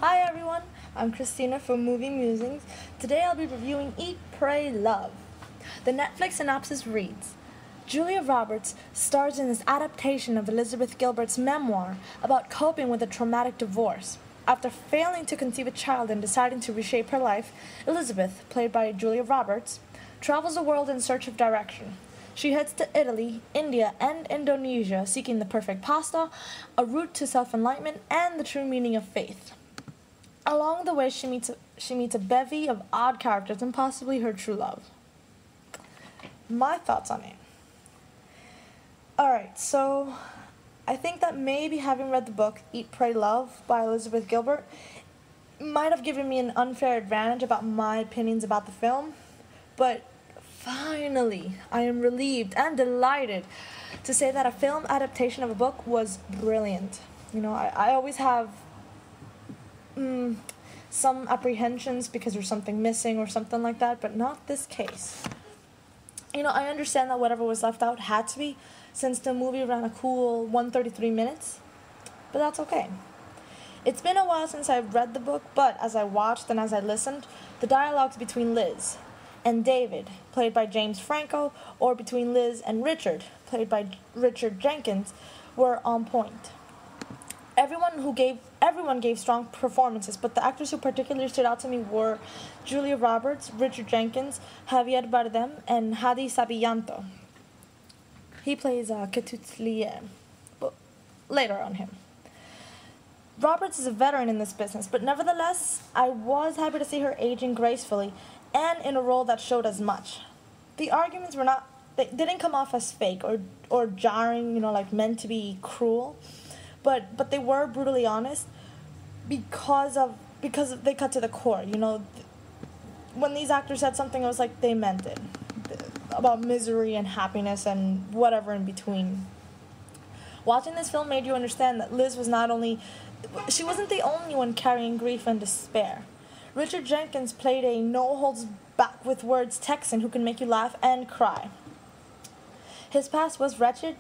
Hi everyone, I'm Christina from Movie Musings. Today I'll be reviewing Eat, Pray, Love. The Netflix synopsis reads, Julia Roberts stars in this adaptation of Elizabeth Gilbert's memoir about coping with a traumatic divorce. After failing to conceive a child and deciding to reshape her life, Elizabeth, played by Julia Roberts, travels the world in search of direction. She heads to Italy, India, and Indonesia seeking the perfect pasta, a route to self-enlightenment, and the true meaning of faith. Along the way, she meets a bevy of odd characters and possibly her true love. My thoughts on it. Alright, so I think that maybe having read the book Eat, Pray, Love by Elizabeth Gilbert might have given me an unfair advantage about my opinions about the film, but finally, I am relieved and delighted to say that a film adaptation of a book was brilliant. I always have some apprehensions because there's something missing or something like that, but not this case. I understand that whatever was left out had to be, since the movie ran a cool 133 minutes, but that's okay. It's been a while since I've read the book, but as I watched and as I listened, the dialogues between Liz and David, played by James Franco, or between Liz and Richard, played by Richard Jenkins, were on point. Everyone gave strong performances, but the actors who particularly stood out to me were Julia Roberts, Richard Jenkins, Javier Bardem, and Hadi Sabiyanto. He plays Ketutlier. But later on him. Roberts is a veteran in this business, but nevertheless, I was happy to see her aging gracefully and in a role that showed as much. The arguments they didn't come off as fake or jarring, like meant to be cruel. But they were brutally honest because they cut to the core. When these actors said something, it was like they meant it, about misery and happiness and whatever in between. Watching this film made you understand that Liz wasn't the only one carrying grief and despair. Richard Jenkins played a no-holds-back-with-words Texan who can make you laugh and cry. His past was wretched,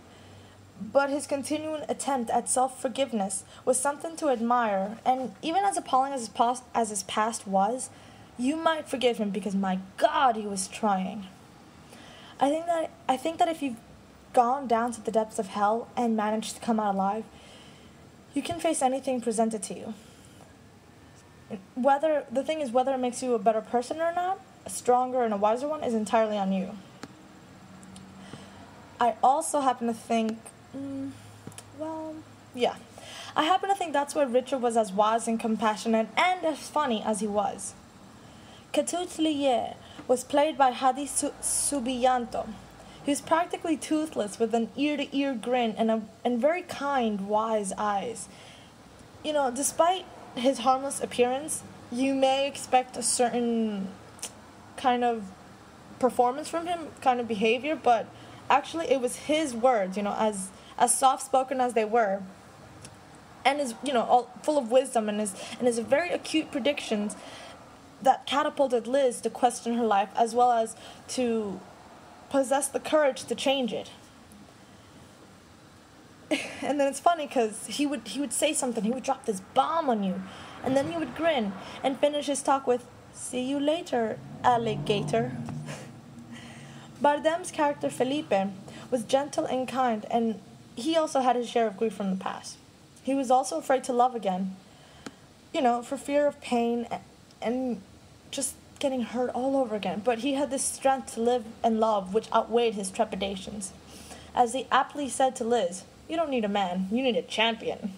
but his continuing attempt at self-forgiveness was something to admire, and even as appalling as his past was, you might forgive him because, my God, he was trying. I think that if you've gone down to the depths of hell and managed to come out alive, you can face anything presented to you. Whether it makes you a better person or not, a stronger and a wiser one, is entirely on you. I also happen to think I happen to think that's why Richard was as wise and compassionate and as funny as he was. Ketutlier was played by Hadi Subiyanto. He was practically toothless with an ear-to-ear grin and very kind, wise eyes. Despite his harmless appearance, you may expect a certain kind of performance from him, kind of behavior, but actually it was his words, as soft-spoken as they were, and his, all full of wisdom and his very acute predictions that catapulted Liz to question her life as well as to possess the courage to change it. And then it's funny because he would say something, he would drop this bomb on you, and then he would grin and finish his talk with, "See you later, alligator." Bardem's character Felipe was gentle and kind, and he also had his share of grief from the past. He was also afraid to love again, for fear of pain and just getting hurt all over again. But he had this strength to live and love which outweighed his trepidations. As he aptly said to Liz, "You don't need a man, you need a champion."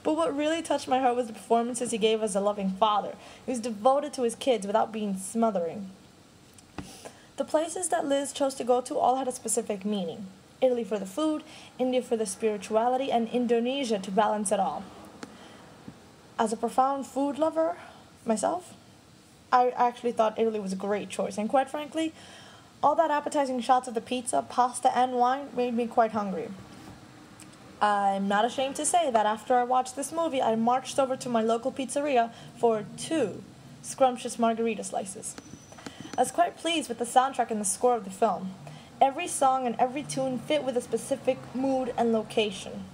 But what really touched my heart was the performances he gave as a loving father. He was devoted to his kids without being smothering. The places that Liz chose to go to all had a specific meaning. Italy for the food, India for the spirituality, and Indonesia to balance it all. As a profound food lover myself, I actually thought Italy was a great choice, and quite frankly, all that appetizing shots of the pizza, pasta, and wine made me quite hungry. I'm not ashamed to say that after I watched this movie, I marched over to my local pizzeria for 2 scrumptious margarita slices. I was quite pleased with the soundtrack and the score of the film. Every song and every tune fit with a specific mood and location.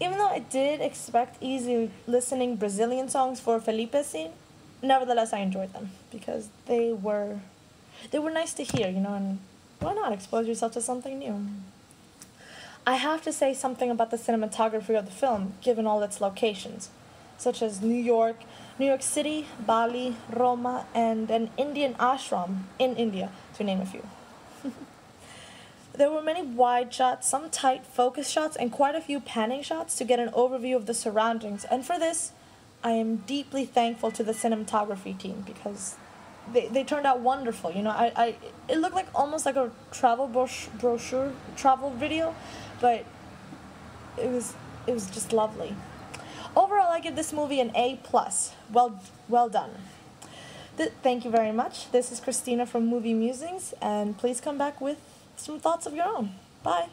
Even though I did expect easy listening Brazilian songs for Felipe's scene, nevertheless I enjoyed them because they were nice to hear, and why not expose yourself to something new? I have to say something about the cinematography of the film, given all its locations, such as New York City, Bali, Roma, and an Indian ashram in India, to name a few. There were many wide shots, some tight focus shots, and quite a few panning shots to get an overview of the surroundings. And for this, I am deeply thankful to the cinematography team because they turned out wonderful. It looked like almost like a travel brochure, travel video, but it was just lovely. Overall, I give this movie an A+. Well done. Thank you very much. This is Christina from Movie Musings, and please come back with some thoughts of your own. Bye.